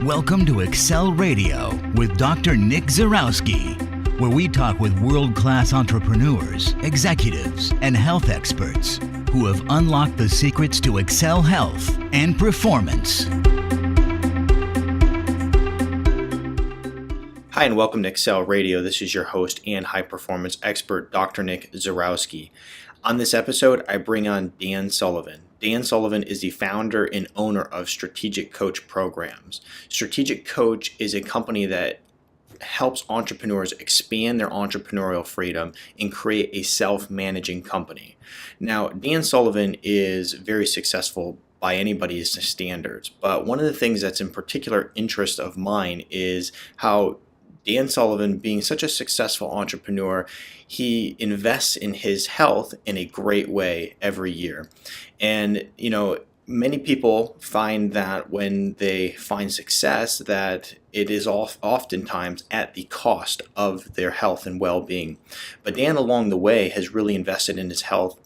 Welcome to Excel Radio with Dr. Nick Zyrowski, where we talk with world-class entrepreneurs, executives, and health experts who have unlocked the secrets to excel health and performance. Hi, and welcome to Excel Radio. This is your host and high-performance expert, Dr. Nick Zyrowski. On this episode, I bring on Dan Sullivan. Dan Sullivan is the founder and owner of Strategic Coach Programs. Strategic Coach is a company that helps entrepreneurs expand their entrepreneurial freedom and create a self-managing company. Now, Dan Sullivan is very successful by anybody's standards, but one of the things that's in particular interest of mine is how Dan Sullivan, being such a successful entrepreneur, he invests in his health in a great way every year. And, many people find that when they find success, that it is oftentimes at the cost of their health and well-being. But Dan, along the way, has really invested in his health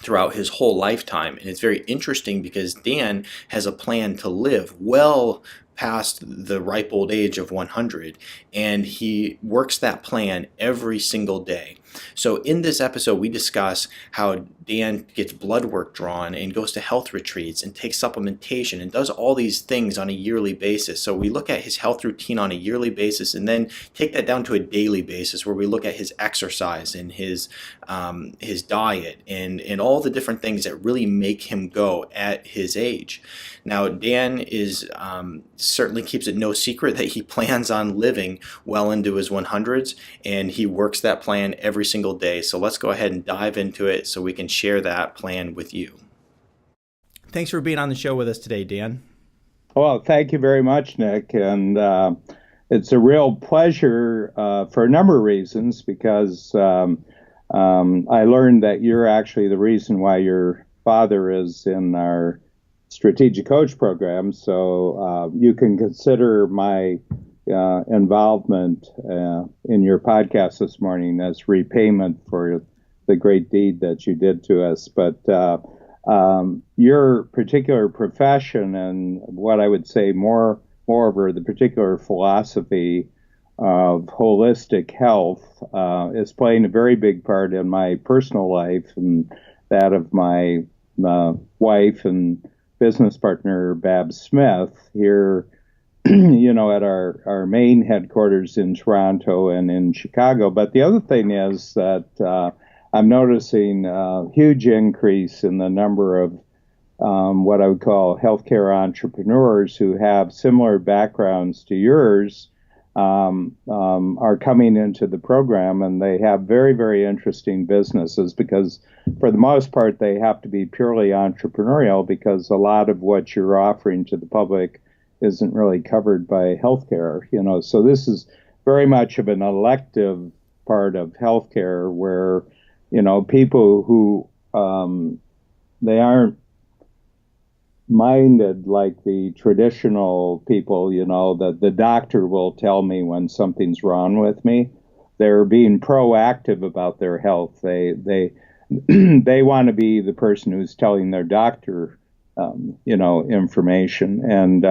throughout his whole lifetime. And it's very interesting because Dan has a plan to live well past the ripe old age of 100, and he works that plan every single day. So in this episode, we discuss how Dan gets blood work drawn and goes to health retreats and takes supplementation and does all these things on a yearly basis. So we look at his health routine on a yearly basis and then take that down to a daily basis where we look at his exercise and his diet and all the different things that really make him go at his age. Now, Dan is certainly keeps it no secret that he plans on living well into his 100s, and he works that plan every single day. So let's go ahead and dive into it so we can share that plan with you. Thanks for being on the show with us today, Dan. Well, thank you very much, Nick. And it's a real pleasure for a number of reasons, because I learned that you're actually the reason why your father is in our Strategic Coach program. So you can consider my involvement in your podcast this morning as repayment for the great deed that you did to us. But your particular profession and what I would say moreover, the particular philosophy of holistic health is playing a very big part in my personal life and that of my wife and business partner, Babs Smith, here, at our main headquarters in Toronto and in Chicago. But the other thing is that I'm noticing a huge increase in the number of what I would call healthcare entrepreneurs who have similar backgrounds to yours are coming into the program, and they have very, very interesting businesses because for the most part, they have to be purely entrepreneurial because a lot of what you're offering to the public isn't really covered by healthcare, So this is very much of an elective part of healthcare where, people who they aren't minded like the traditional people, that the doctor will tell me when something's wrong with me. They're being proactive about their health. They want to be the person who's telling their doctor, information. And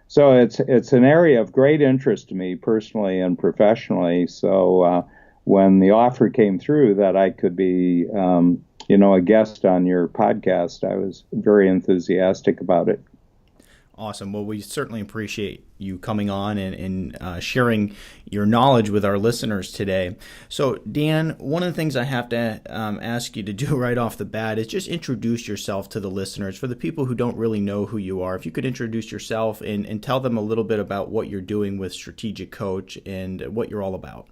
so it's an area of great interest to me personally and professionally. So when the offer came through that I could be a guest on your podcast, I was very enthusiastic about it. Awesome. Well, we certainly appreciate you coming on and sharing your knowledge with our listeners today. So, Dan, one of the things I have to ask you to do right off the bat is just introduce yourself to the listeners. For the people who don't really know who you are, if you could introduce yourself and tell them a little bit about what you're doing with Strategic Coach and what you're all about.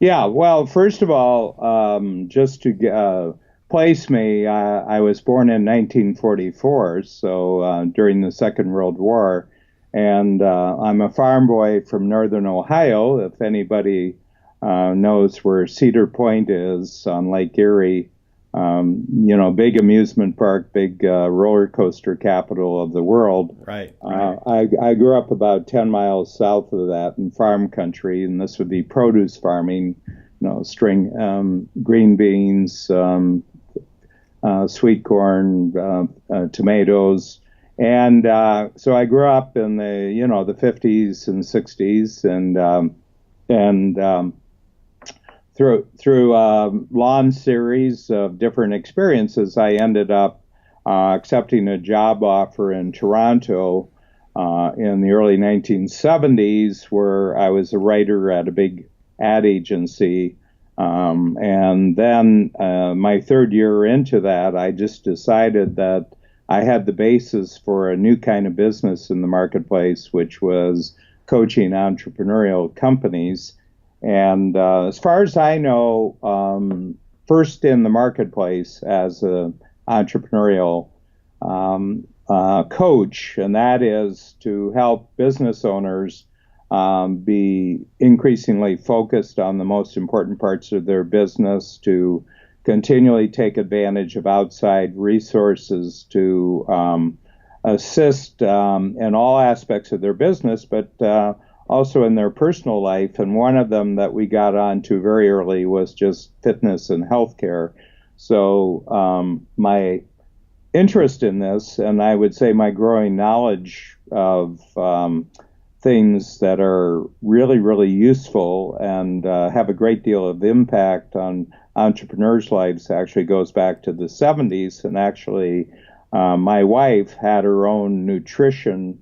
Yeah, well, first of all, just to place me, I was born in 1944, so during the Second World War, and I'm a farm boy from northern Ohio. If anybody knows where Cedar Point is on Lake Erie, big amusement park, big roller coaster capital of the world. Right. I grew up about 10 miles south of that in farm country, and this would be produce farming, green beans, sweet corn, tomatoes, And so I grew up in the 50s and 60s, and through a long series of different experiences, I ended up accepting a job offer in Toronto in the early 1970s, where I was a writer at a big ad agency. And then my third year into that, I just decided that I had the basis for a new kind of business in the marketplace, which was coaching entrepreneurial companies. And as far as I know, first in the marketplace as an entrepreneurial coach, and that is to help business owners be increasingly focused on the most important parts of their business, to continually take advantage of outside resources to assist in all aspects of their business, but also in their personal life. And one of them that we got onto very early was just fitness and healthcare. So my interest in this, and I would say my growing knowledge of things that are really, really useful and have a great deal of impact on entrepreneurs' lives, actually goes back to the 70s. And actually, my wife had her own nutrition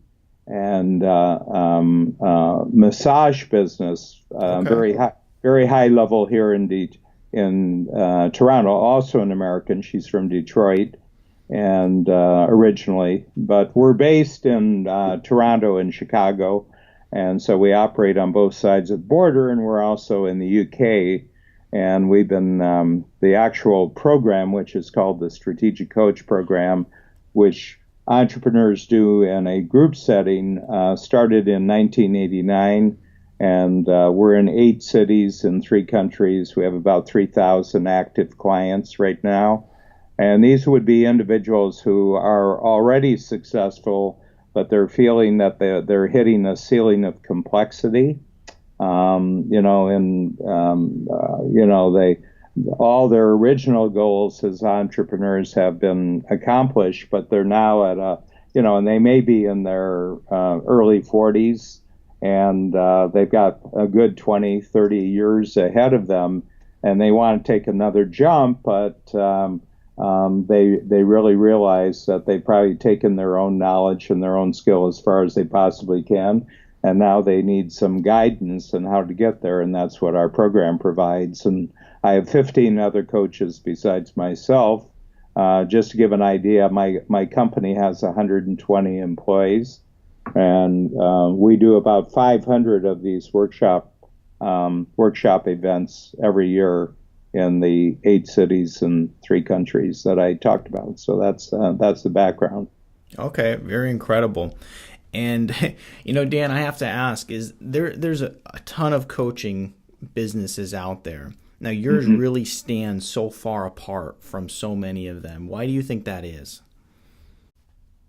and massage business, Okay. very high level here in Toronto. Also an American, she's from Detroit, and originally, but we're based in Toronto and Chicago, and so we operate on both sides of the border, and we're also in the UK. And we've been the actual program, which is called the Strategic Coach Program, which entrepreneurs do in a group setting, started in 1989, and we're in 8 cities in 3 countries. We have about 3,000 active clients right now, and these would be individuals who are already successful, but they're feeling that they're hitting a ceiling of complexity. They all their original goals as entrepreneurs have been accomplished, but they're now at and they may be in their early 40s, and they've got a good 20, 30 years ahead of them, and they want to take another jump, but they really realize that they've probably taken their own knowledge and their own skill as far as they possibly can, and now they need some guidance on how to get there, and that's what our program provides. And I have 15 other coaches besides myself. Just to give an idea, my company has 120 employees, and we do about 500 of these workshop events every year in the 8 cities and 3 countries that I talked about. So that's the background. Okay, very incredible. And Dan, I have to ask: there's a ton of coaching businesses out there. Now, yours really stands so far apart from so many of them. Why do you think that is?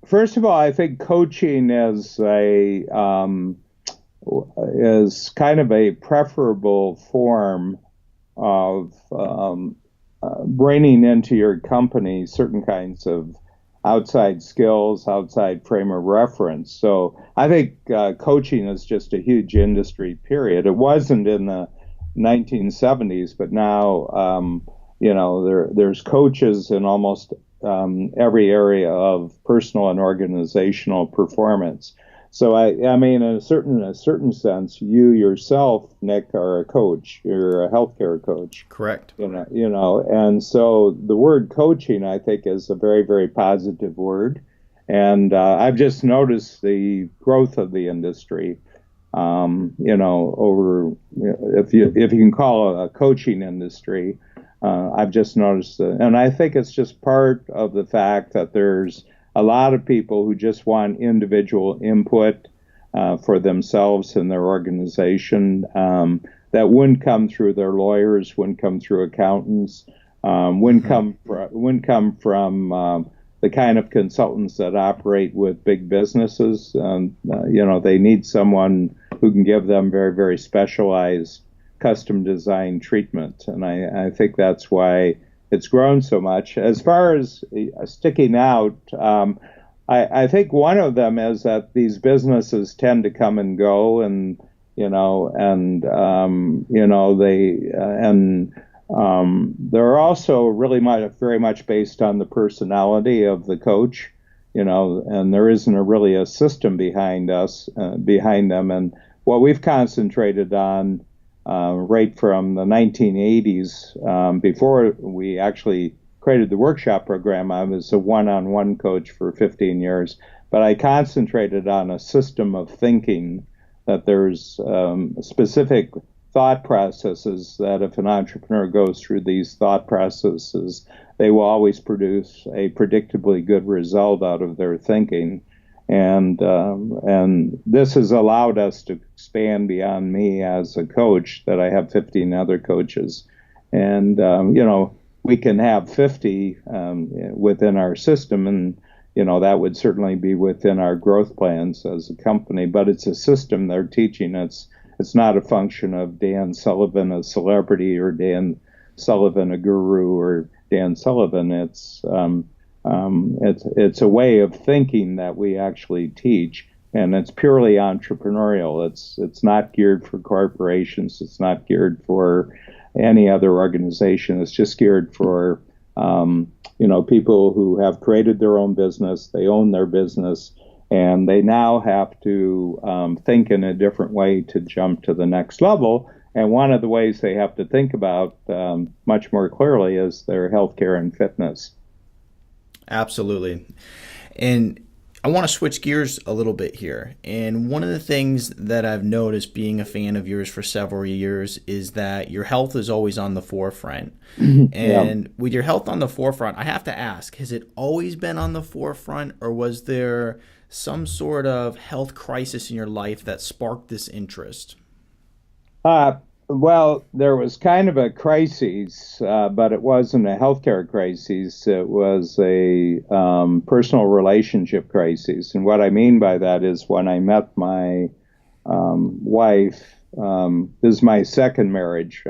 First of all, I think coaching is kind of a preferable form of bringing into your company certain kinds of outside skills, outside frame of reference. So I think coaching is just a huge industry, period. It wasn't in the 1970s, but now, there's coaches in almost every area of personal and organizational performance. So I mean, in a certain sense, you yourself, Nick, are a coach. You're a healthcare coach. Correct. And so the word coaching, I think, is a very, very positive word. And I've just noticed the growth of the industry. Over, if you can call it a coaching industry, I've just noticed it. And I think it's just part of the fact that there's a lot of people who just want individual input for themselves and their organization that wouldn't come through their lawyers, wouldn't come through accountants, wouldn't come from the kind of consultants that operate with big businesses. They need someone who can give them very, very specialized, custom designed treatment. And I think that's why it's grown so much. As far as sticking out, I think one of them is that these businesses tend to come and go, and they're also really very much based on the personality of the coach, and there isn't really a system behind them. And what we've concentrated on right from the 1980s, before we actually created the workshop program, I was a one-on-one coach for 15 years, but I concentrated on a system of thinking, that there's specific thought processes that if an entrepreneur goes through these thought processes, they will always produce a predictably good result out of their thinking. And this has allowed us to expand beyond me as a coach, that I have 15 other coaches. And, we can have 50 within our system, and that would certainly be within our growth plans as a company. But it's a system they're teaching. It's not a function of Dan Sullivan, a celebrity, or Dan Sullivan, a guru, or Dan Sullivan. It's a way of thinking that we actually teach, and it's purely entrepreneurial. It's not geared for corporations. It's not geared for any other organization. It's just geared for people who have created their own business. They own their business, and they now have to think in a different way to jump to the next level. And one of the ways they have to think about much more clearly is their healthcare and fitness. Absolutely. And I want to switch gears a little bit here. And one of the things that I've noticed being a fan of yours for several years is that your health is always on the forefront. And with your health on the forefront, I have to ask, has it always been on the forefront, or was there some sort of health crisis in your life that sparked this interest? Well, there was kind of a crisis, but it wasn't a healthcare crisis. It was a personal relationship crisis. And what I mean by that is, when I met my wife, this is my second marriage.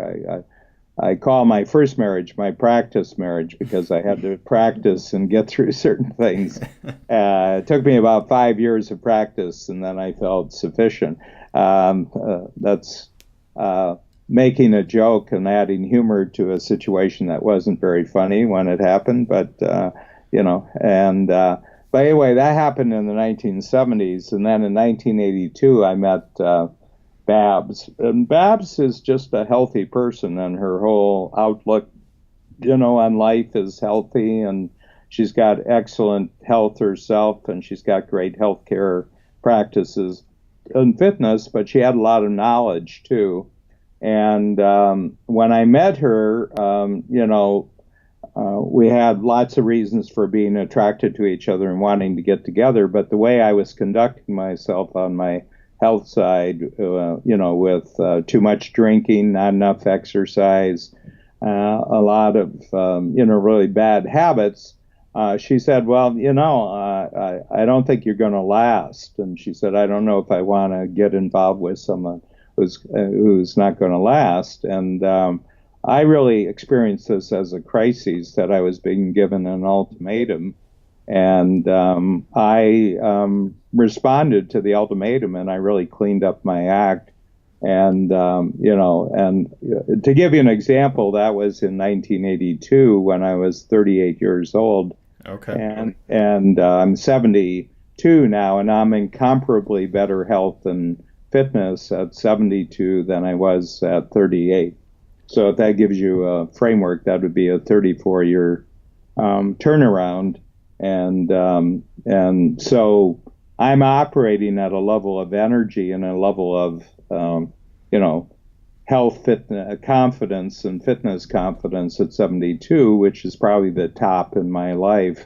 I call my first marriage my practice marriage, because I had to practice and get through certain things. It took me about 5 years of practice, and then I felt sufficient. That's making a joke and adding humor to a situation that wasn't very funny when it happened, but but anyway, that happened in the 1970s, and then in 1982 I met Babs, and Babs is just a healthy person, and her whole outlook, on life is healthy, and she's got excellent health herself, and she's got great healthcare practices and fitness, but she had a lot of knowledge too. And when I met her, we had lots of reasons for being attracted to each other and wanting to get together. But the way I was conducting myself on my health side, with too much drinking, not enough exercise, a lot of, really bad habits, she said, well, I don't think you're going to last. And she said, I don't know if I want to get involved with someone who's not going to last. And I really experienced this as a crisis, that I was being given an ultimatum. And I responded to the ultimatum, and I really cleaned up my act. And, and to give you an example, that was in 1982 when I was 38 years old. Okay. And I'm 72 now, and I'm in comparably better health and fitness at 72 than I was at 38. So if that gives you a framework, that would be a 34-year turnaround. And so I'm operating at a level of energy and a level of, health, fitness, confidence and fitness confidence at 72, which is probably the top in my life.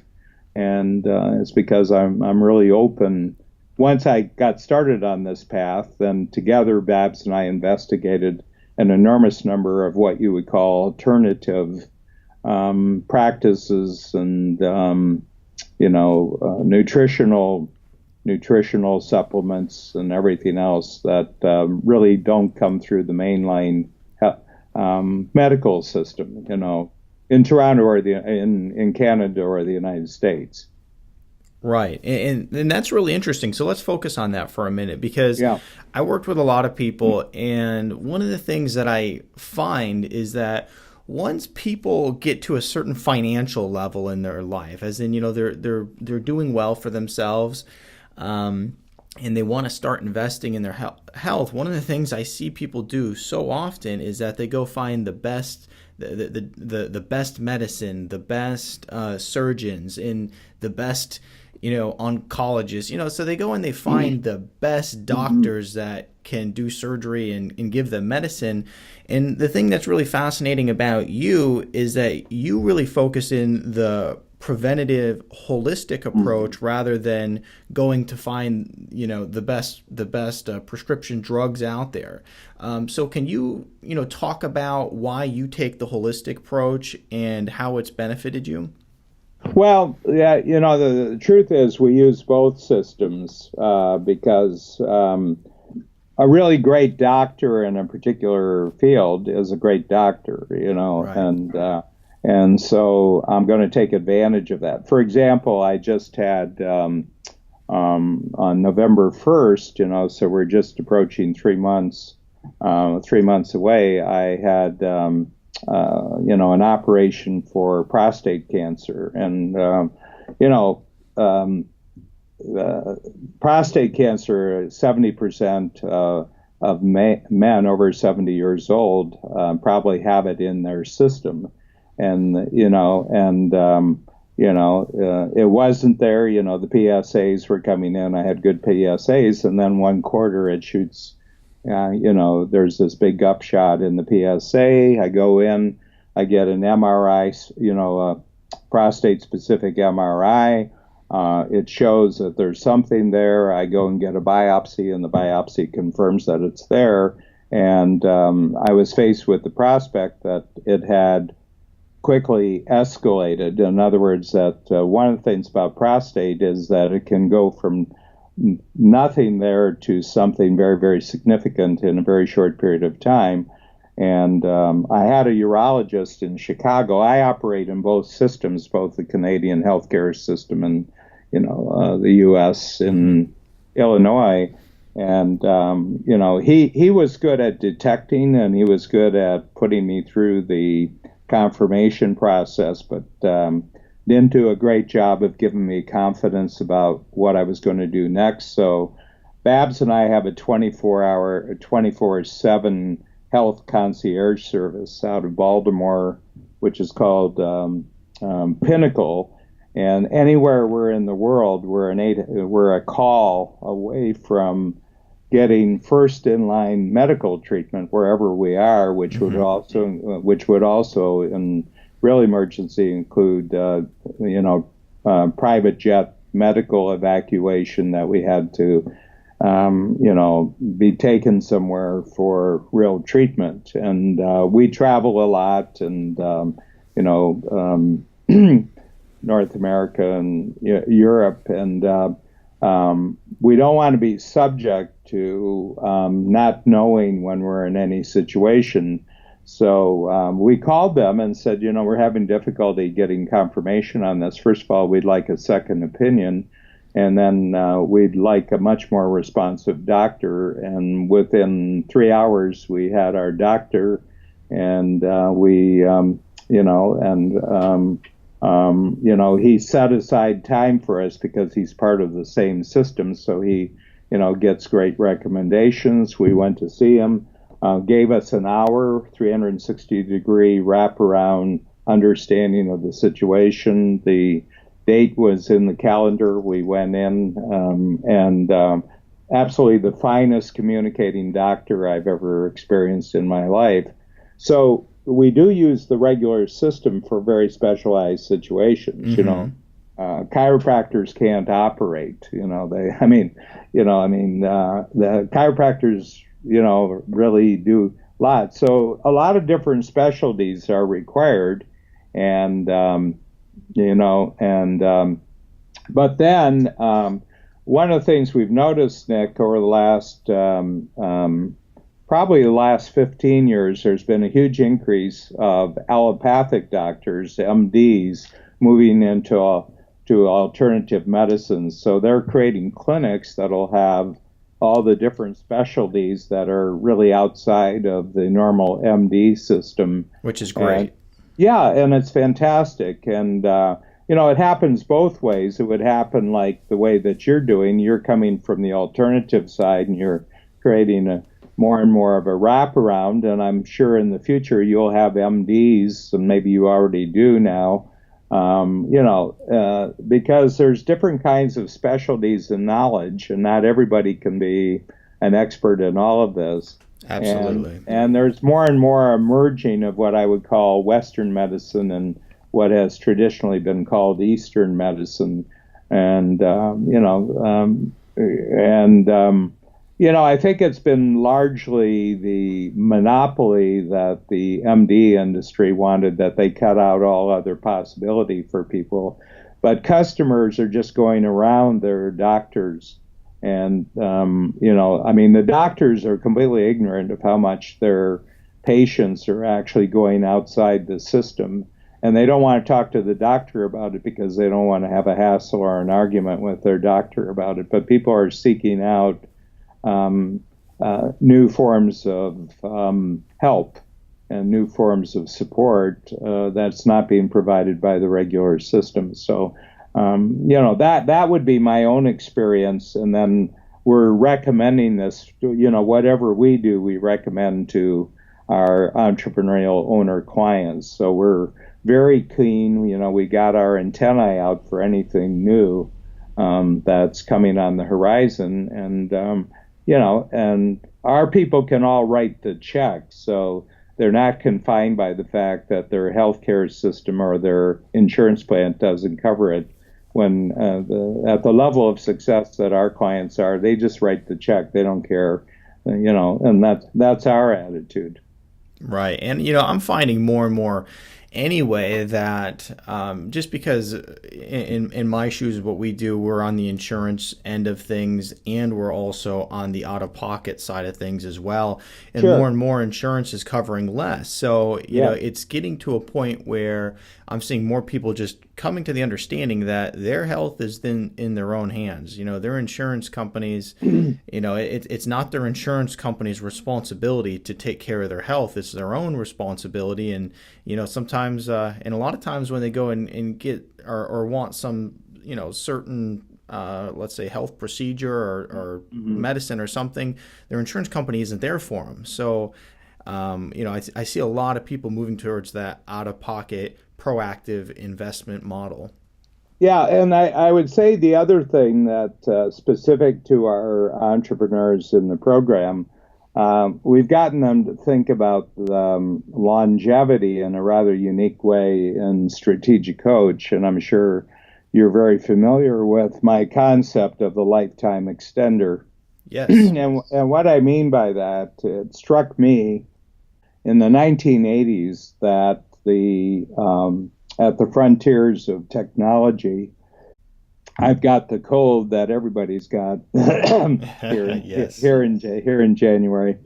And it's because I'm really open. Once I got started on this path, then together Babs and I investigated an enormous number of what you would call alternative practices and nutritional supplements and everything else that really don't come through the mainline medical system, in Toronto or in Canada or the United States. Right. And that's really interesting. So let's focus on that for a minute, because I worked with a lot of people, and one of the things that I find is that once people get to a certain financial level in their life, as in, they're doing well for themselves, and they want to start investing in their health, one of the things I see people do so often is that they go find the best the best medicine, the best surgeons, and the best oncologists, so they go and they find the best doctors that can do surgery and give them medicine. And the thing that's really fascinating about you is that you really focus in the preventative, holistic approach rather than going to find the best prescription drugs out there. So can you talk about why you take the holistic approach and how it's benefited you? Well, yeah, the truth is we use both systems because a really great doctor in a particular field is a great doctor, right. And so I'm going to take advantage of that. For example, I just had on November 1st, so we're just approaching 3 months, 3 months away. I had an operation for prostate cancer, and prostate cancer, 70% of men over 70 years old probably have it in their system, and it wasn't there. The PSAs were coming in. I had good PSAs, and then one quarter it shoots. There's this big upshot in the PSA. I go in, I get an MRI, a prostate-specific MRI. It shows that there's something there. I go and get a biopsy, and the biopsy confirms that it's there. And I was faced with the prospect that it had quickly escalated. In other words, that one of the things about prostate is that it can go from nothing there to something very, very significant in a very short period of time. And I had a urologist in Chicago. I operate in both systems, both the Canadian healthcare system and, the U.S. in Illinois. And, he was good at detecting, and he was good at putting me through the confirmation process, but didn't do a great job of giving me confidence about what I was going to do next. So Babs and I have a 24/7 health concierge service out of Baltimore, which is called Pinnacle. And anywhere we're in the world, we're a call away from getting first in line medical treatment wherever we are, which would also in real emergency include private jet medical evacuation that we had to be taken somewhere for real treatment. And we travel a lot, and North America and Europe, and we don't want to be subject to not knowing when we're in any situation. So we called them and said, we're having difficulty getting confirmation on this. First of all, we'd like a second opinion, and then we'd like a much more responsive doctor. And within 3 hours, we had our doctor, and he set aside time for us because he's part of the same system. So he, gets great recommendations. We went to see him, gave us an hour, 360-degree wraparound understanding of the situation. The date was in the calendar. We went in, and absolutely the finest communicating doctor I've ever experienced in my life. So we do use the regular system for very specialized situations. Mm-hmm. Chiropractors can't operate. The chiropractors, really do a lot. So a lot of different specialties are required, and but then one of the things we've noticed, Nick, over the last probably the last 15 years, there's been a huge increase of allopathic doctors, MDs, moving into to alternative medicines. So they're creating clinics that'll have all the different specialties that are really outside of the normal MD system. Which is great. And it's fantastic. And, it happens both ways. It would happen like the way that you're doing. You're coming from the alternative side and you're creating more and more of a wraparound. And I'm sure in the future you'll have MDs, and maybe you already do now, because there's different kinds of specialties and knowledge, and not everybody can be an expert in all of this. Absolutely. And there's more and more emerging of what I would call Western medicine and what has traditionally been called Eastern medicine. And, I think it's been largely the monopoly that the MD industry wanted, that they cut out all other possibility for people. But customers are just going around their doctors. And, the doctors are completely ignorant of how much their patients are actually going outside the system. And they don't want to talk to the doctor about it because they don't want to have a hassle or an argument with their doctor about it. But people are seeking out new forms of help and new forms of support that's not being provided by the regular system. So, that would be my own experience. And then we're recommending this, whatever we do, we recommend to our entrepreneurial owner clients. So we're very keen, we got our antennae out for anything new that's coming on the horizon. And, and our people can all write the check. So they're not confined by the fact that their healthcare system or their insurance plan doesn't cover it. When at the level of success that our clients are, they just write the check. They don't care, and that's our attitude. Right. And, I'm finding more and more anyway that just because in my shoes, what we do, we're on the insurance end of things, and we're also on the out-of-pocket side of things as well. And Sure. more and more insurance is covering less. So, it's getting to a point where I'm seeing more people just coming to the understanding that their health is in their own hands. Their insurance companies, it's not their insurance company's responsibility to take care of their health. It's their own responsibility. And, sometimes, and a lot of times when they go and get or want some, certain, let's say health procedure or medicine or something, their insurance company isn't there for them. So, I see a lot of people moving towards that out-of-pocket, proactive investment model. Yeah, and I would say the other thing that specific to our entrepreneurs in the program, we've gotten them to think about longevity in a rather unique way in Strategic Coach, and I'm sure you're very familiar with my concept of the lifetime extender. Yes. And what I mean by that, it struck me in the 1980s that at the frontiers of technology, I've got the cold that everybody's got here in January.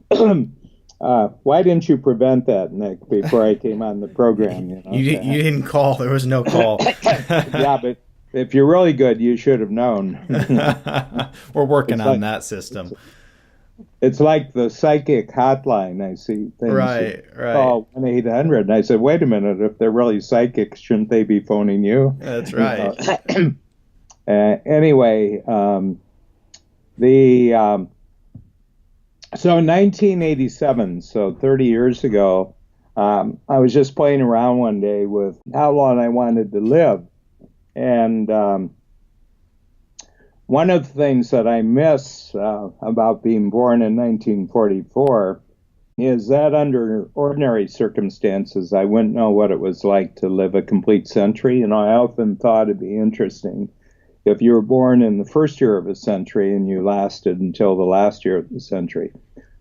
Why didn't you prevent that, Nick, before I came on the program? You didn't call. There was no call. Yeah, but if you're really good, you should have known. We're working on that system. It's like the psychic hotline. I see things. Right. Call 1-800, and I said, "Wait a minute! If they're really psychic, shouldn't they be phoning you?" That's right. Anyway, so in 1987, so 30 years ago, I was just playing around one day with how long I wanted to live, and one of the things that I miss about being born in 1944 is that under ordinary circumstances, I wouldn't know what it was like to live a complete century. I often thought it'd be interesting if you were born in the first year of a century and you lasted until the last year of the century.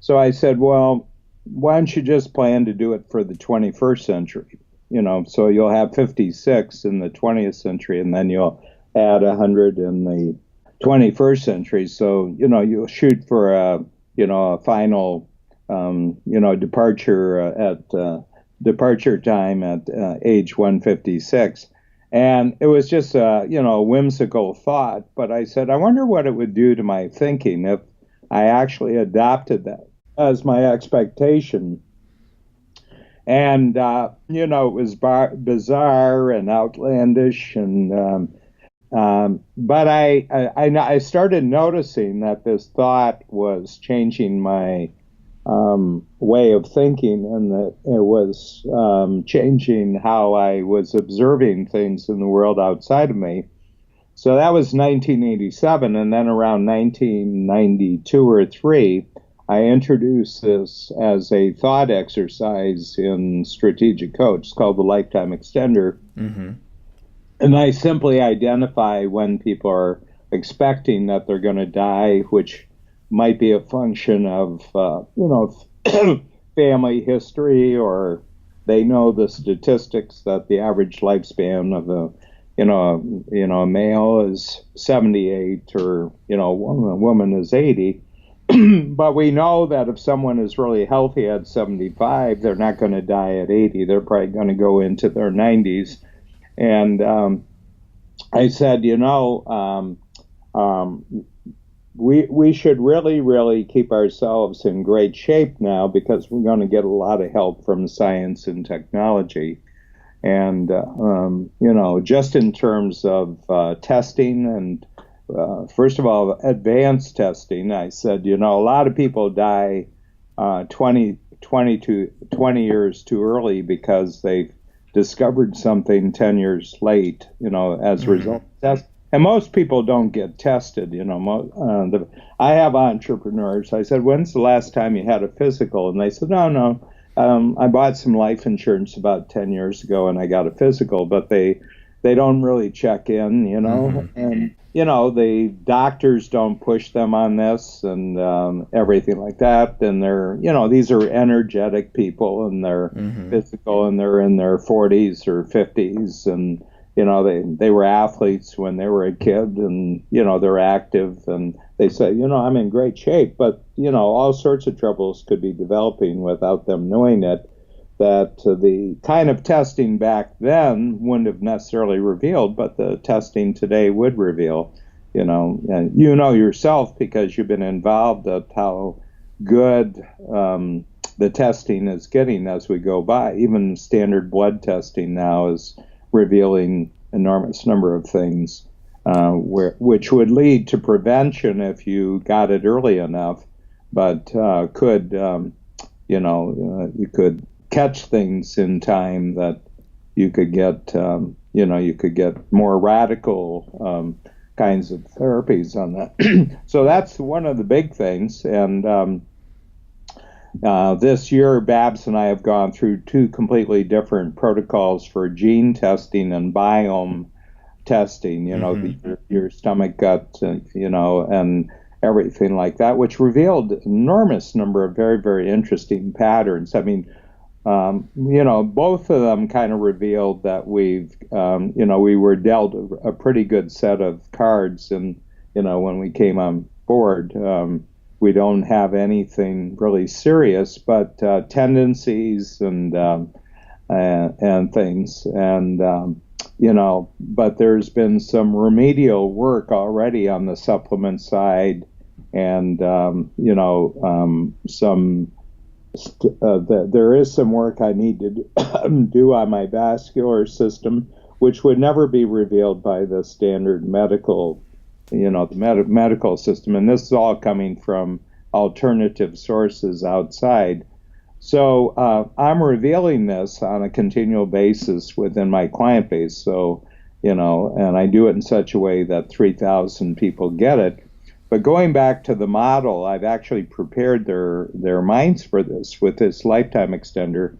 So I said, well, why don't you just plan to do it for the 21st century? So you'll have 56 in the 20th century, and then you'll add 100 in the 21st century. So, you'll shoot for a final, departure time at age 156. And it was just a whimsical thought. But I said, I wonder what it would do to my thinking if I actually adopted that as my expectation. And, it was bizarre and outlandish. But I started noticing that this thought was changing my way of thinking, and that it was changing how I was observing things in the world outside of me. So that was 1987, and then around 1992 or 3, I introduced this as a thought exercise in Strategic Coach. It's called the Lifetime Extender. Mm-hmm. And I simply identify when people are expecting that they're going to die, which might be a function of, family history, or they know the statistics that the average lifespan of a male is 78, or, a woman is 80. But we know that if someone is really healthy at 75, they're not going to die at 80. They're probably going to go into their 90s. And I said, we should really, really keep ourselves in great shape now, because we're going to get a lot of help from science and technology. And, just in terms of testing and, first of all, advanced testing, I said, a lot of people die 20 years too early because they've discovered something 10 years late, as a result of tests. And most people don't get tested, I have entrepreneurs. I said, when's the last time you had a physical? And they said, no. I bought some life insurance about 10 years ago and I got a physical, but they don't really check in, and, the doctors don't push them on this and everything like that. And they're, these are energetic people, and they're physical, and they're in their 40s or 50s. And, they were athletes when they were a kid, and, they're active, and they say, I'm in great shape. But, all sorts of troubles could be developing without them knowing it, that the kind of testing back then wouldn't have necessarily revealed, but the testing today would reveal, and yourself, because you've been involved, at how good the testing is getting as we go by. Even standard blood testing now is revealing enormous number of things, which would lead to prevention if you got it early enough, but you could catch things in time that you could get, you could get more radical kinds of therapies on that. So that's one of the big things. And this year, Babs and I have gone through 2 completely different protocols for gene testing and biome testing, your stomach, gut, and everything like that, which revealed an enormous number of very, very interesting patterns. I mean, both of them kind of revealed that we were dealt a pretty good set of cards, and, when we came on board, we don't have anything really serious, but tendencies and things, and but there's been some remedial work already on the supplement side, and there is some work I need to do on my vascular system, which would never be revealed by the standard medical, the medical system. And this is all coming from alternative sources outside. So I'm revealing this on a continual basis within my client base. So, and I do it in such a way that 3,000 people get it. But going back to the model, I've actually prepared their minds for this with this lifetime extender.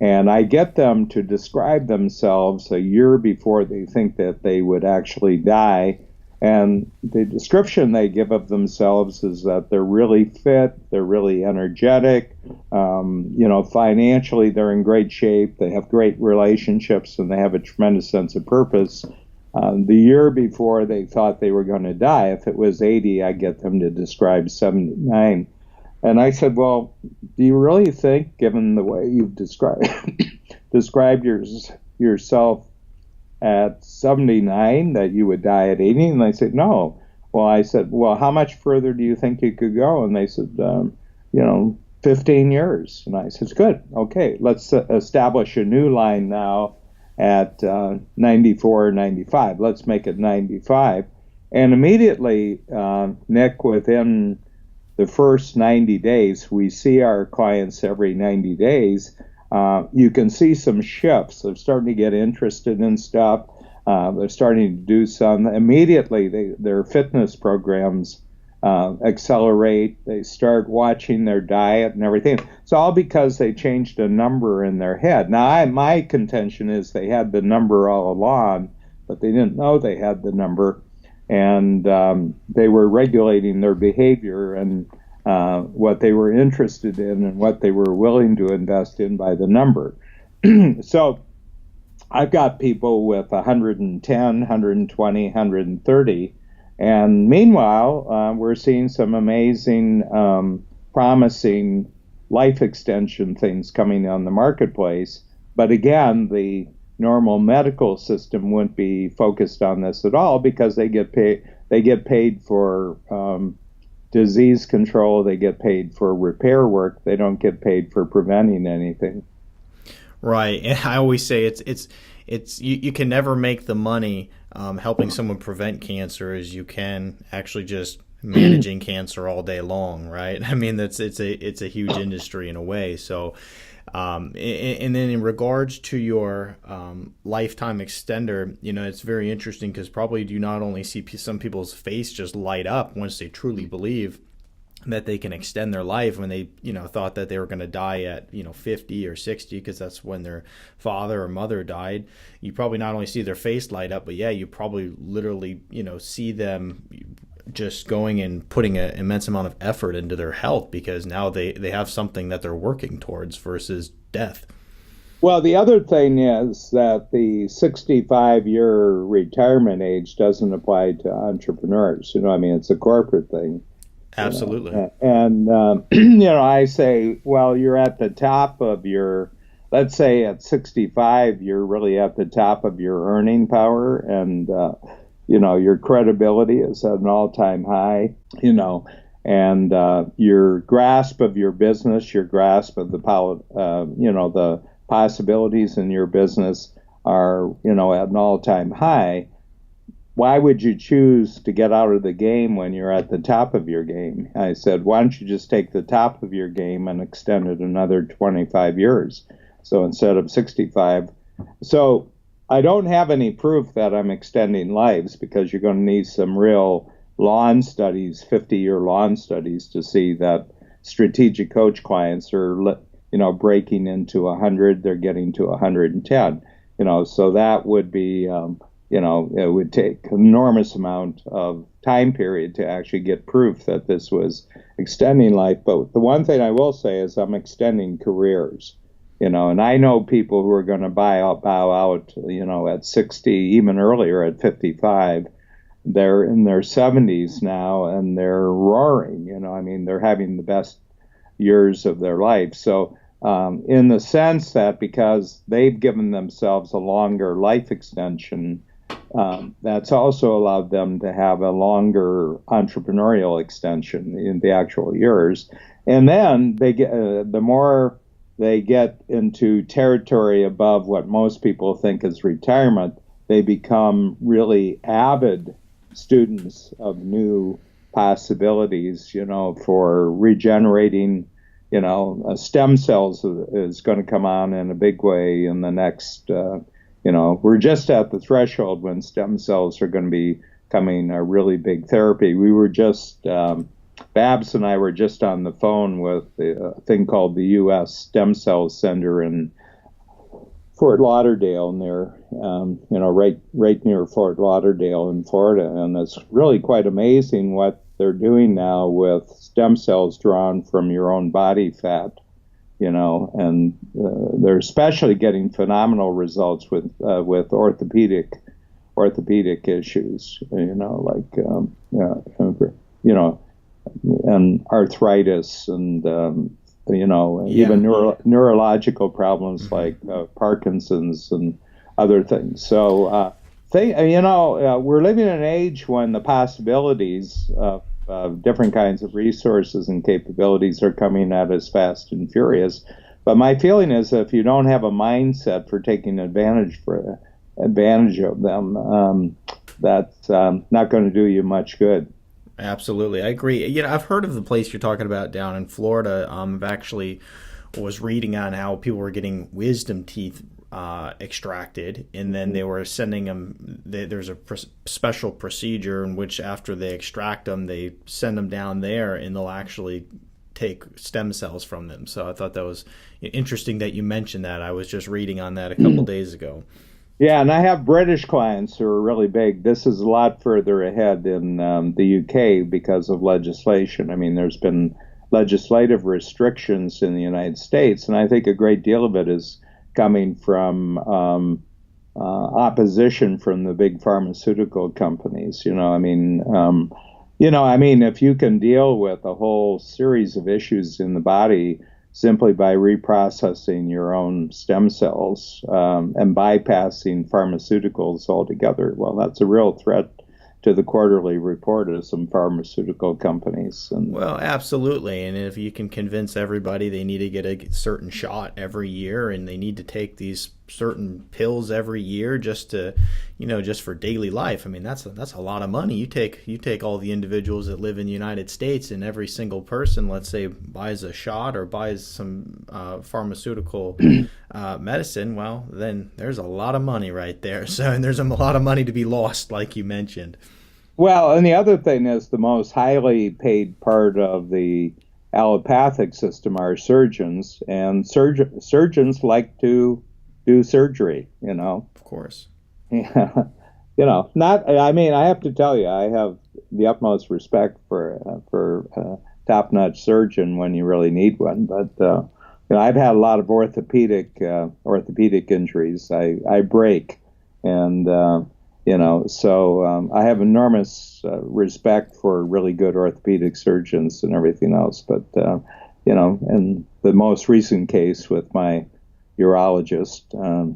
And I get them to describe themselves a year before they think that they would actually die. And the description they give of themselves is that they're really fit, they're really energetic, financially they're in great shape, they have great relationships, and they have a tremendous sense of purpose. The year before they thought they were going to die, if it was 80, I get them to describe 79. And I said, well, do you really think, given the way you've described yourself, at 79 that you would die at 80? And they said, no. Well, I said, well, how much further do you think you could go? And they said, 15 years. And I said, good. Okay, let's establish a new line now at 94 or 95. Let's make it 95. And immediately, Nick, within the first 90 days, we see our clients every 90 days. You can see some shifts. They're starting to get interested in stuff. They're starting to do some. Immediately, their fitness programs accelerate. They start watching their diet and everything. It's all because they changed a number in their head. Now, my contention is they had the number all along, but they didn't know they had the number. And they were regulating their behavior and what they were interested in and what they were willing to invest in by the number. So I've got people with 110, 120, 130. And meanwhile, we're seeing some amazing, promising life extension things coming on the marketplace. But again, the normal medical system wouldn't be focused on this at all because they get paid for disease control, they get paid for repair work, they don't get paid for preventing anything. Right, and I always say it's you can never make the money helping someone prevent cancer as you can actually just managing cancer all day long, right? I mean, it's a huge industry in a way. So, and then in regards to your lifetime extender, it's very interesting because probably you not only see some people's face just light up once they truly believe that they can extend their life when they, thought that they were going to die at, 50 or 60 because that's when their father or mother died. You probably not only see their face light up, but yeah, you probably literally, see them just going and putting an immense amount of effort into their health because now they have something that they're working towards versus death. Well, the other thing is that the 65-year retirement age doesn't apply to entrepreneurs. It's a corporate thing. Absolutely. And, I say, well, you're at the top of your, let's say at 65, you're really at the top of your earning power and, your credibility is at an all-time high, and your grasp of your business, your grasp of the possibilities in your business are, at an all-time high. Why would you choose to get out of the game when you're at the top of your game? I said, why don't you just take the top of your game and extend it another 25 years? So instead of 65. So I don't have any proof that I'm extending lives because you're going to need some real lawn studies, 50-year lawn studies to see that strategic coach clients are, breaking into 100, they're getting to 110. So that would be, it would take an enormous amount of time period to actually get proof that this was extending life. But the one thing I will say is I'm extending careers. And I know people who are going to bow out, at 60, even earlier at 55. They're in their 70s now and they're roaring, they're having the best years of their life. So in the sense that because they've given themselves a longer life extension, that's also allowed them to have a longer entrepreneurial extension in the actual years. And then they get, the more they get into territory above what most people think is retirement, they become really avid students of new possibilities, for regenerating, stem cells is going to come on in a big way in the next, we're just at the threshold when stem cells are going to be becoming a really big therapy. We were just, Babs and I were just on the phone with a thing called the U.S. Stem Cell Center in Fort Lauderdale, near, right near Fort Lauderdale in Florida, and it's really quite amazing what they're doing now with stem cells drawn from your own body fat, and they're especially getting phenomenal results with orthopedic issues, and arthritis and, even neurological problems like Parkinson's and other things. So we're living in an age when the possibilities of different kinds of resources and capabilities are coming at us fast and furious. But my feeling is that if you don't have a mindset for taking advantage of them, that's not going to do you much good. Absolutely, I agree. I've heard of the place you're talking about down in Florida. I've actually was reading on how people were getting wisdom teeth extracted, and then they were sending them. There's a special procedure in which after they extract them, they send them down there, and they'll actually take stem cells from them. So I thought that was interesting that you mentioned that. I was just reading on that a couple days ago. Yeah, and I have British clients who are really big. This is a lot further ahead in the UK because of legislation. I mean, there's been legislative restrictions in the United States, and I think a great deal of it is coming from opposition from the big pharmaceutical companies. If you can deal with a whole series of issues in the body simply by reprocessing your own stem cells and bypassing pharmaceuticals altogether, well, that's a real threat to the quarterly report of some pharmaceutical companies. Well, absolutely. And if you can convince everybody they need to get a certain shot every year and they need to take these certain pills every year just for daily life, I mean, that's a lot of money. You take all the individuals that live in the United States, and every single person, let's say, buys a shot or buys some pharmaceutical medicine, well, then there's a lot of money right there. So, and there's a lot of money to be lost, like you mentioned. Well, and the other thing is the most highly paid part of the allopathic system are surgeons, and surgeons like to do surgery, Of course. Yeah. I have to tell you, I have the utmost respect for a top-notch surgeon when you really need one. But I've had a lot of orthopedic injuries. I break, and so I have enormous respect for really good orthopedic surgeons and everything else. But in the most recent case with my urologist,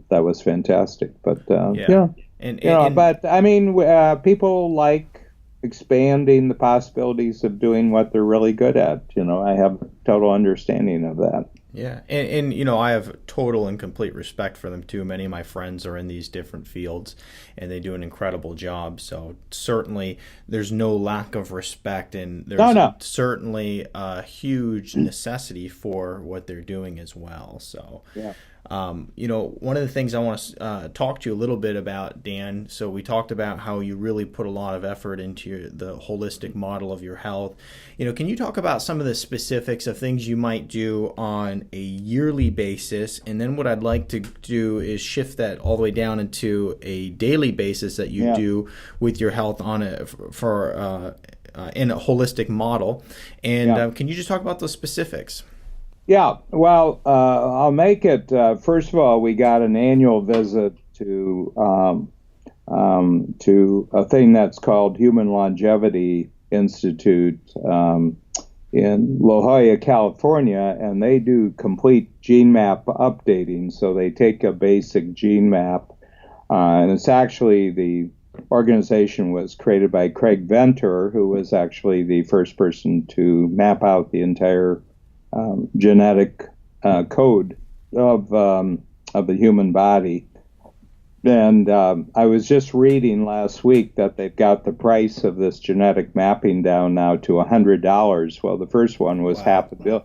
that was fantastic. But but I mean, people like expanding the possibilities of doing what they're really good at. I have a total understanding of that. Yeah, and I have total and complete respect for them too. Many of my friends are in these different fields, and they do an incredible job. So certainly, there's no lack of respect, and there's certainly a huge necessity for what they're doing as well. So, yeah. One of the things I want to talk to you a little bit about, Dan, so we talked about how you really put a lot of effort into the holistic model of your health. Can you talk about some of the specifics of things you might do on a yearly basis? And then what I'd like to do is shift that all the way down into a daily basis that you do with your health in a holistic model. And can you just talk about those specifics? Yeah, well, I'll make it. First of all, we got an annual visit to a thing that's called HumanLongevity Institute in La Jolla, California, and they do complete gene map updating. So they take a basic gene map, and it's actually the organization was created by Craig Venter, who was actually the first person to map out the entire genetic code of the human body. And I was just reading last week that they've got the price of this genetic mapping down now to $100. Well, the first one was $500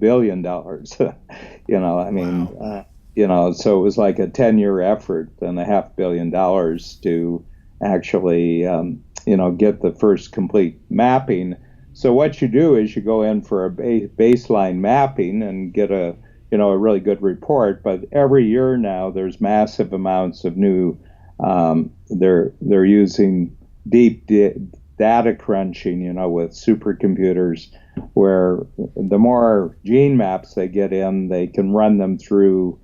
million. So it was like a 10-year effort and $500 million to actually, get the first complete mapping. So what you do is you go in for a baseline mapping and get a really good report. But every year now there's massive amounts of new. They're using deep data crunching, with supercomputers, where the more gene maps they get in, they can run them through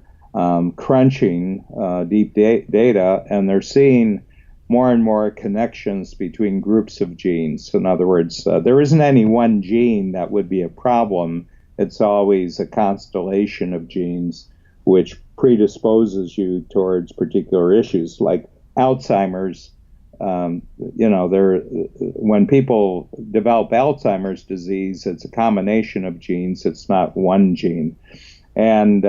crunching deep data, and they're seeing more and more connections between groups of genes. In other words, there isn't any one gene that would be a problem. It's always a constellation of genes which predisposes you towards particular issues like Alzheimer's. When people develop Alzheimer's disease, it's a combination of genes. It's not one gene. And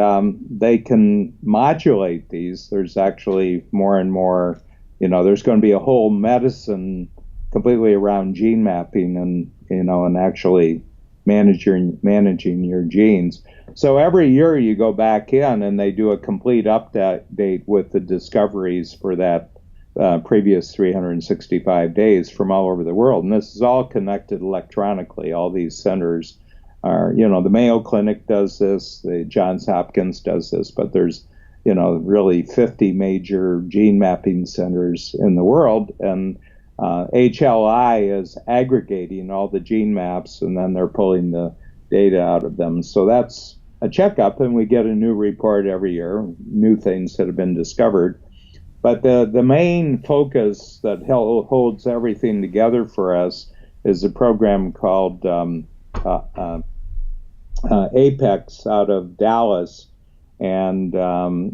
they can modulate these. There's actually more and more, there's going to be a whole medicine completely around gene mapping and actually managing your genes. So every year you go back in and they do a complete update with the discoveries for that previous 365 days from all over the world. And this is all connected electronically. All these centers are, the Mayo Clinic does this, the Johns Hopkins does this, but there's, really 50 major gene mapping centers in the world. And HLI is aggregating all the gene maps, and then they're pulling the data out of them. So that's a checkup, and we get a new report every year, new things that have been discovered. But the main focus that holds everything together for us is a program called Apex out of Dallas, and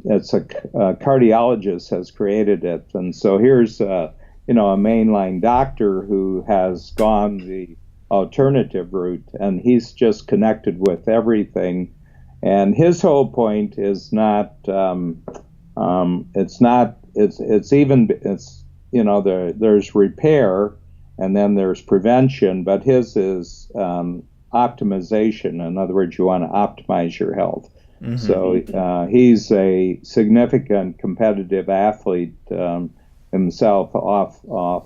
it's a cardiologist has created it. And so here's a mainline doctor who has gone the alternative route, and he's just connected with everything. And his whole point is there's repair and then there's prevention, but his is optimization. In other words, you want to optimize your health. Mm-hmm. So he's a significant competitive athlete himself,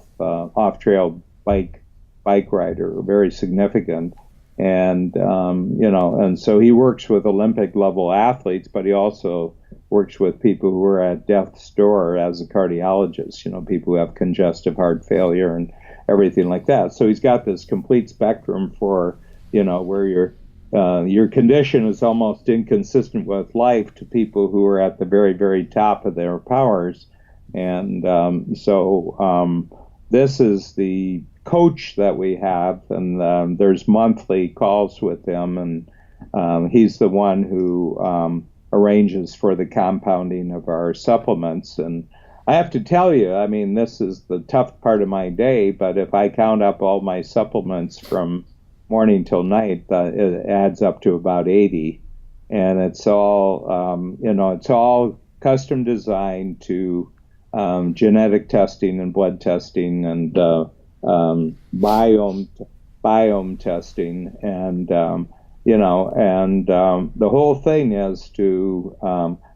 off-trail bike rider, very significant. And and so he works with Olympic level athletes, but he also works with people who are at death's door as a cardiologist, people who have congestive heart failure and everything like that. So he's got this complete spectrum for, where your condition is almost inconsistent with life to people who are at the very, very top of their powers. And this is the coach that we have, and there's monthly calls with him, and he's the one who arranges for the compounding of our supplements. And I have to tell you, this is the tough part of my day, but if I count up all my supplements from morning till night, it adds up to about 80. And it's all, it's all custom designed to genetic testing and blood testing and biome testing, and the whole thing is to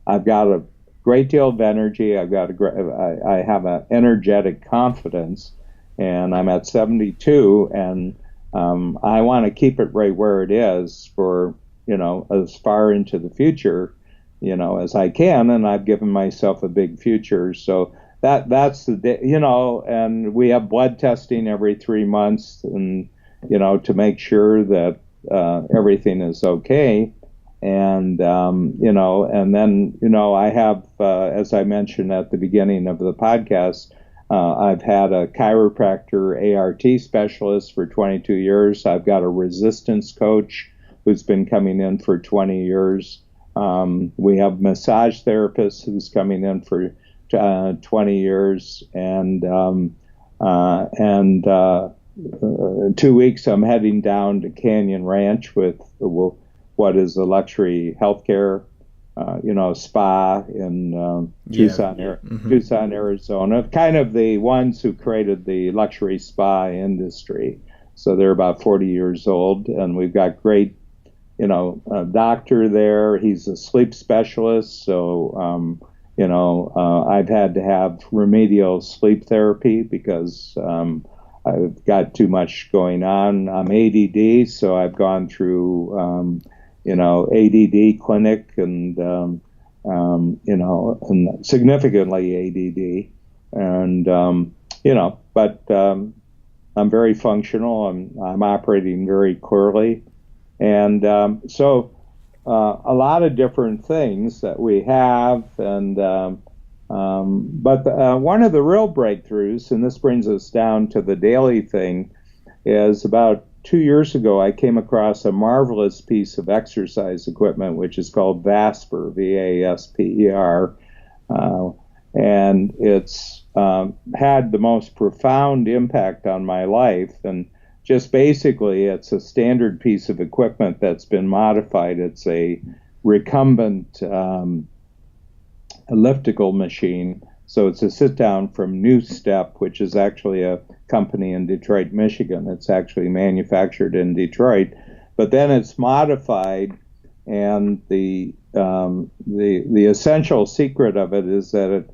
I've got a great deal of energy. I have an energetic confidence, and I'm at 72, and I want to keep it right where it is for as far into the future as I can, and I've given myself a big future. So that's the day, and we have blood testing every 3 months, and to make sure that everything is okay. And and then I have, as I mentioned at the beginning of the podcast, I've had a chiropractor ART specialist for 22 years. I've got a resistance coach who's been coming in for 20 years. We have massage therapists who's coming in for 20 years, and 2 weeks I'm heading down to Canyon Ranch with what is a luxury healthcare, spa in Tucson, Tucson, Arizona. Kind of the ones who created the luxury spa industry. So they're about 40 years old, and we've got great, a doctor there. He's a sleep specialist, so I've had to have remedial sleep therapy because I've got too much going on. I'm ADD, so I've gone through ADD clinic and and significantly ADD, and but I'm very functional. I'm operating very clearly, and so a lot of different things that we have, and but one of the real breakthroughs, and this brings us down to the daily thing, is about 2 years ago, I came across a marvelous piece of exercise equipment, which is called VASPER, VASPER, and it's had the most profound impact on my life. And just basically, it's a standard piece of equipment that's been modified. It's a recumbent elliptical machine. So it's a sit-down from New Step, which is actually a company in Detroit, Michigan. It's actually manufactured in Detroit, but then it's modified, and the essential secret of it is that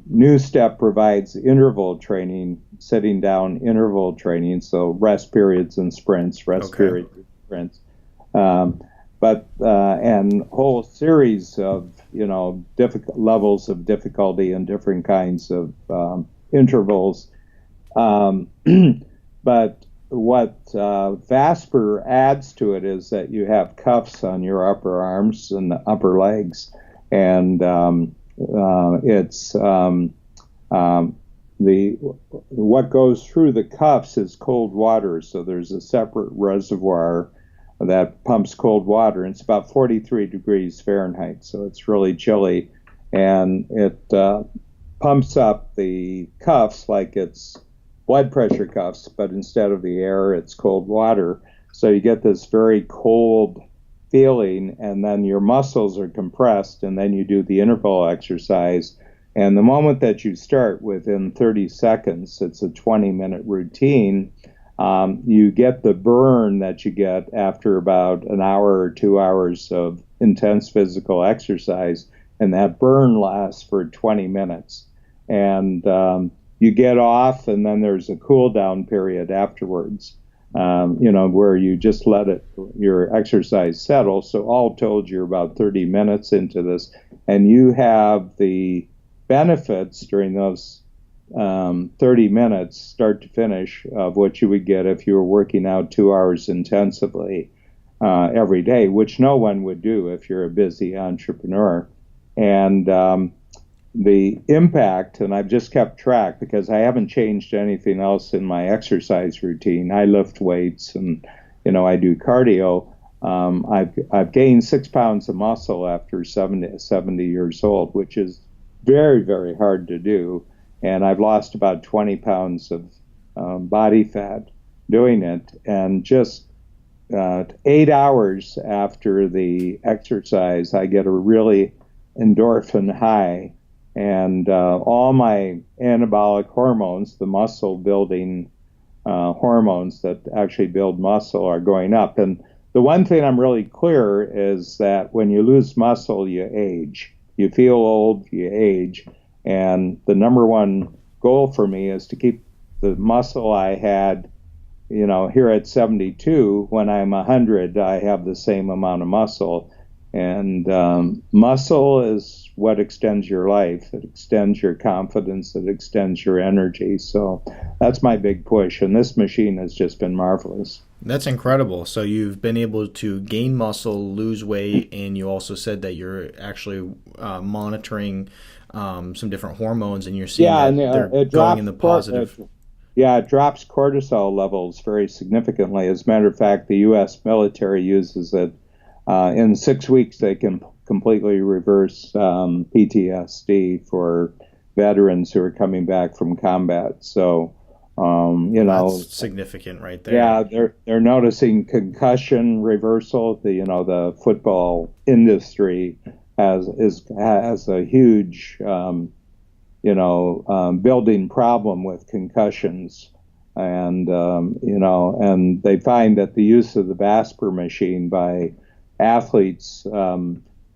New Step provides interval training, sitting down interval training, so rest periods and sprints, periods and sprints. And whole series of, levels of difficulty and different kinds of intervals. But what VASPER adds to it is that you have cuffs on your upper arms and the upper legs, and what goes through the cuffs is cold water. So there's a separate reservoir that pumps cold water, and it's about 43 degrees Fahrenheit, so it's really chilly, and it pumps up the cuffs like it's blood pressure cuffs, but instead of the air, it's cold water. So you get this very cold feeling, and then your muscles are compressed, and then you do the interval exercise. And the moment that you start, within 30 seconds, it's a 20-minute routine, you get the burn that you get after about an hour or 2 hours of intense physical exercise, and that burn lasts for 20 minutes. And you get off, and then there's a cool down period afterwards, where you just let your exercise settle. So all told, you're about 30 minutes into this, and you have the benefits during those 30 minutes, start to finish, of what you would get if you were working out 2 hours intensively every day, which no one would do if you're a busy entrepreneur. And the impact, and I've just kept track because I haven't changed anything else in my exercise routine. I lift weights and, I do cardio. I've gained 6 pounds of muscle after 70 years old, which is very, very hard to do. And I've lost about 20 pounds of body fat doing it. And just 8 hours after the exercise, I get a really endorphin high. And all my anabolic hormones, the muscle building hormones that actually build muscle, are going up. And the one thing I'm really clear is that when you lose muscle, you age. You feel old, you age. And the number one goal for me is to keep the muscle I had, here at 72. When I'm 100, I have the same amount of muscle. And muscle is what extends your life. It extends your confidence. It extends your energy. So that's my big push. And this machine has just been marvelous. That's incredible. So you've been able to gain muscle, lose weight, and you also said that you're actually monitoring some different hormones, and you're seeing that they're going in the positive. It drops cortisol levels very significantly. As a matter of fact, the U.S. military uses it. In 6 weeks, they can completely reverse PTSD for veterans who are coming back from combat. So, that's significant right there. Yeah, they're noticing concussion reversal. The football industry has a huge building problem with concussions, and and they find that the use of the VASPER machine by athletes,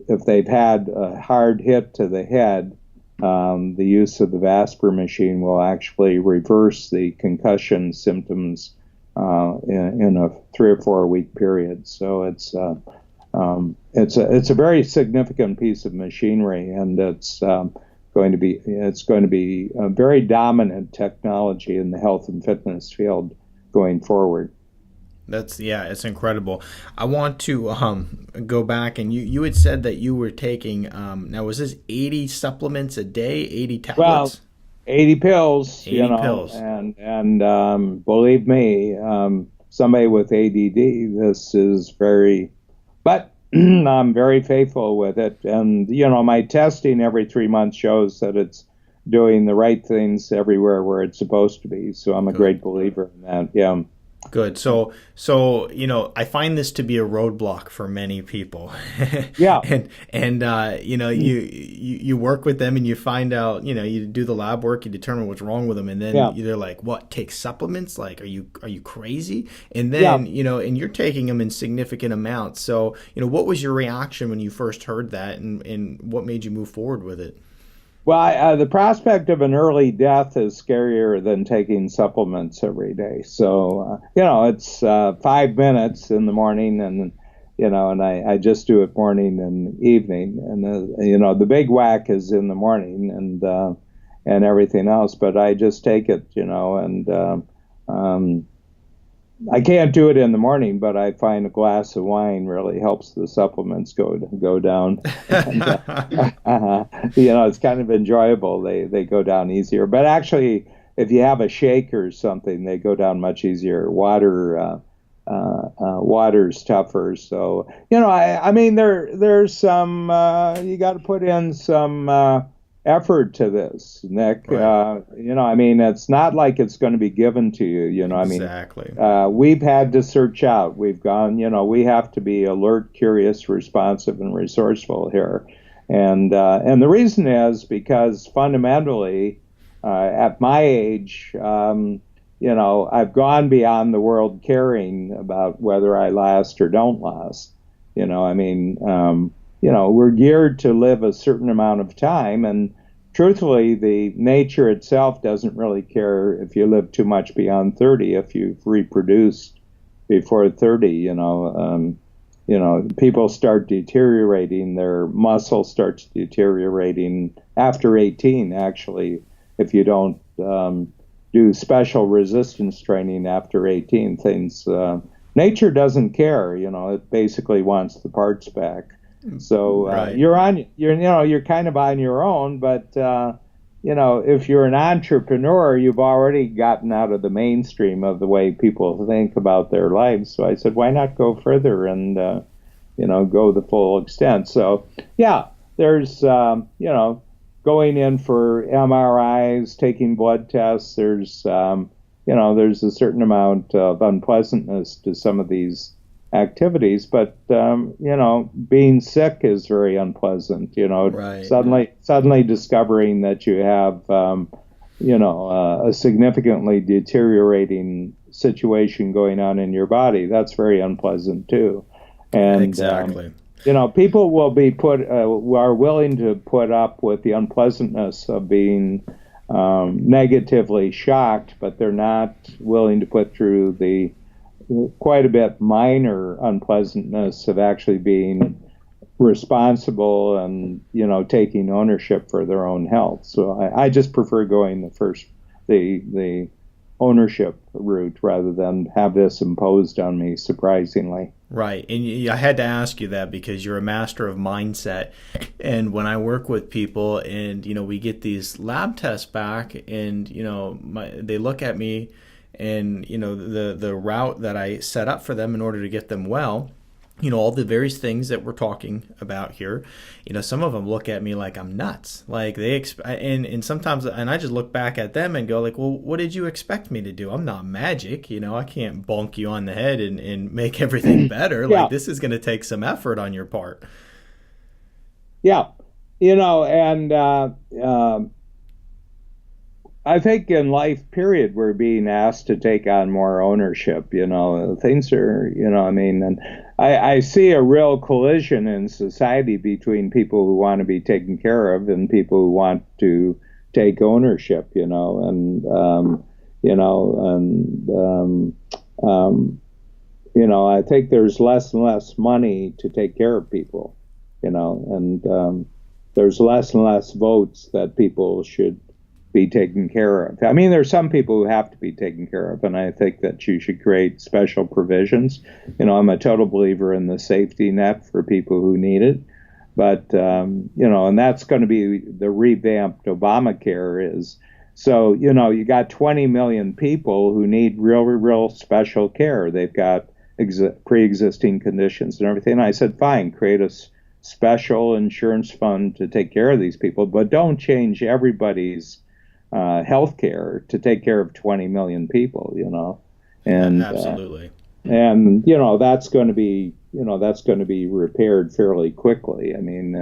if they've had a hard hit to the head, the use of the VASPER machine will actually reverse the concussion symptoms in a 3 or 4 week period. So it's a very significant piece of machinery, and it's going to be a very dominant technology in the health and fitness field going forward. It's incredible. I want to go back, and you had said that you were taking, now was this 80 supplements a day, 80 tablets? Well, 80 pills, 80 pills. And believe me, somebody with ADD, this is but I'm very faithful with it. And, my testing every 3 months shows that it's doing the right things everywhere where it's supposed to be. So I'm a great believer in that. Yeah. Good. So, I find this to be a roadblock for many people. Yeah. And you work with them and you find out, you do the lab work, you determine what's wrong with them. And then they're like, what, take supplements? Like, are you crazy? And then, and you're taking them in significant amounts. So, what was your reaction when you first heard that, and what made you move forward with it? Well, the prospect of an early death is scarier than taking supplements every day. So, it's 5 minutes in the morning, and I just do it morning and evening. And the big whack is in the morning and everything else. But I just take it, and I can't do it in the morning, but I find a glass of wine really helps the supplements go down. And, it's kind of enjoyable. They go down easier. But actually, if you have a shake or something, they go down much easier. Water's tougher. So, there's some, you got to put in some effort to this, Nick. Right. It's not like it's going to be given to you. Exactly. We've had to search out. We've gone. We have to be alert, curious, responsive, and resourceful here. And the reason is because fundamentally, at my age, I've gone beyond the world caring about whether I last or don't last. We're geared to live a certain amount of time, and truthfully, the nature itself doesn't really care if you live too much beyond 30. If you've reproduced before 30, people start deteriorating. Their muscle starts deteriorating after 18. Actually, if you don't do special resistance training after 18, things nature doesn't care. It basically wants the parts back. So right. you're kind of on your own, but if you're an entrepreneur, you've already gotten out of the mainstream of the way people think about their lives. So I said, why not go further and go the full extent? So there's going in for MRIs, taking blood tests. There's there's a certain amount of unpleasantness to some of these activities, but being sick is very unpleasant. Right. Suddenly discovering that you have a significantly deteriorating situation going on in your body, that's very unpleasant too. And exactly. People will be are willing to put up with the unpleasantness of being negatively shocked, but they're not willing to put through the quite a bit minor unpleasantness of actually being responsible and taking ownership for their own health. So I just prefer going the ownership route rather than have this imposed on me, surprisingly. Right. And I had to ask you that because you're a master of mindset. And when I work with people and, we get these lab tests back and, they look at me and, the route that I set up for them in order to get them well, all the various things that we're talking about here, some of them look at me like I'm nuts. Like and sometimes, and I just look back at them and go like, well, what did you expect me to do? I'm not magic. I can't bonk you on the head and make everything better. Yeah. Like this is going to take some effort on your part. Yeah. I think in life, period, we're being asked to take on more ownership. Things are, and I see a real collision in society between people who want to be taken care of and people who want to take ownership, I think there's less and less money to take care of people, and there's less and less votes that people should be taken care of. There's some people who have to be taken care of, and I think that you should create special provisions. I'm a total believer in the safety net for people who need it. But, and that's going to be the revamped Obamacare is So, you got 20 million people who need real special care. They've got pre-existing conditions and everything. And I said, fine, create a special insurance fund to take care of these people, but don't change everybody's health care to take care of 20 million people, And absolutely. That's going to be, repaired fairly quickly. I mean,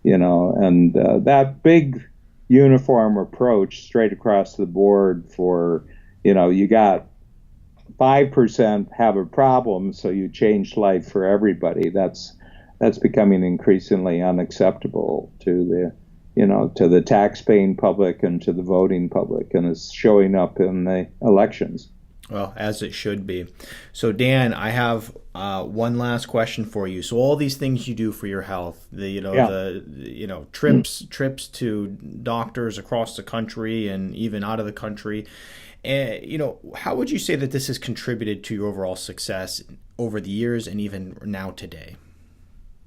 that big uniform approach straight across the board for, you got 5% have a problem, so you change life for everybody. That's becoming increasingly unacceptable to the tax-paying public and to the voting public, and it's showing up in the elections. Well, as it should be. So, Dan, I have one last question for you. So, all these things you do for your health, trips to doctors across the country and even out of the country, and how would you say that this has contributed to your overall success over the years and even now today?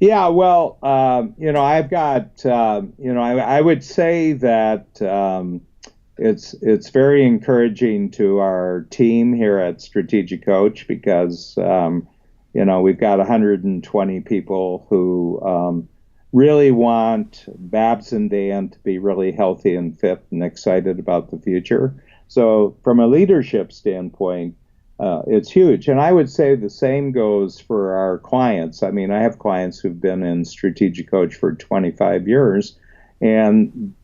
Yeah, well, I've got, I would say that it's very encouraging to our team here at Strategic Coach because, we've got 120 people who really want Babs and Dan to be really healthy and fit and excited about the future. So from a leadership standpoint, it's huge. And I would say the same goes for our clients. I mean, I have clients who've been in Strategic Coach for 25 years, and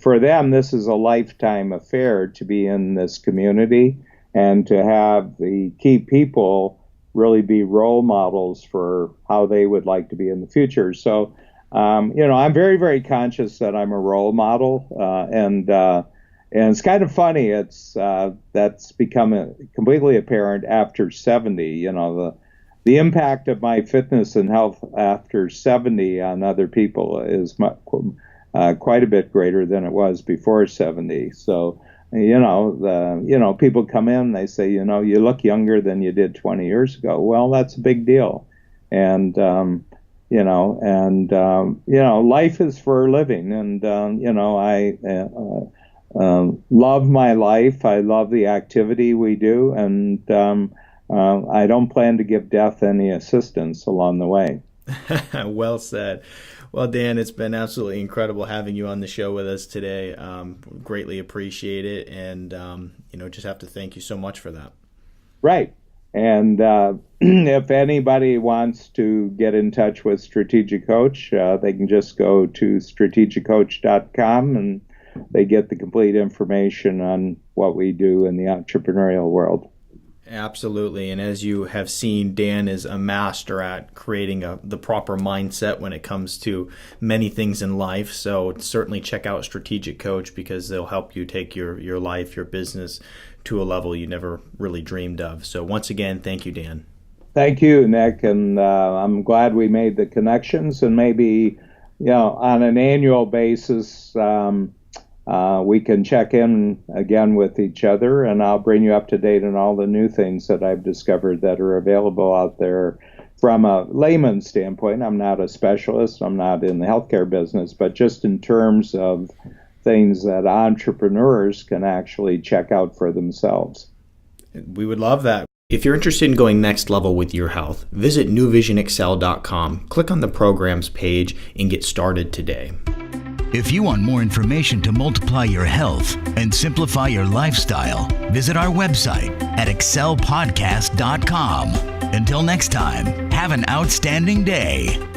for them, this is a lifetime affair to be in this community and to have the key people really be role models for how they would like to be in the future. So, I'm very, very conscious that I'm a role model, and it's kind of funny. That's become completely apparent after 70. The impact of my fitness and health after 70 on other people is quite a bit greater than it was before 70. So, people come in, they say, you look younger than you did 20 years ago. Well, that's a big deal. And, life is for living. And, I love my life. I love the activity we do. And I don't plan to give death any assistance along the way. Well said. Well, Dan, it's been absolutely incredible having you on the show with us today. Greatly appreciate it. And, just have to thank you so much for that. Right. And if anybody wants to get in touch with Strategic Coach, they can just go to strategiccoach.com and they get the complete information on what we do in the entrepreneurial world. Absolutely. And as you have seen, Dan is a master at creating the proper mindset when it comes to many things in life. So certainly check out Strategic Coach because they'll help you take your life, your business to a level you never really dreamed of. So once again, thank you, Dan. Thank you, Nick. And I'm glad we made the connections, and maybe, on an annual basis, we can check in again with each other, and I'll bring you up to date on all the new things that I've discovered that are available out there from a layman's standpoint. I'm not a specialist. I'm not in the healthcare business, but just in terms of things that entrepreneurs can actually check out for themselves. We would love that. If you're interested in going next level with your health, visit newvisionexcel.com, click on the programs page, and get started today. If you want more information to multiply your health and simplify your lifestyle, visit our website at excelpodcast.com. Until next time, have an outstanding day.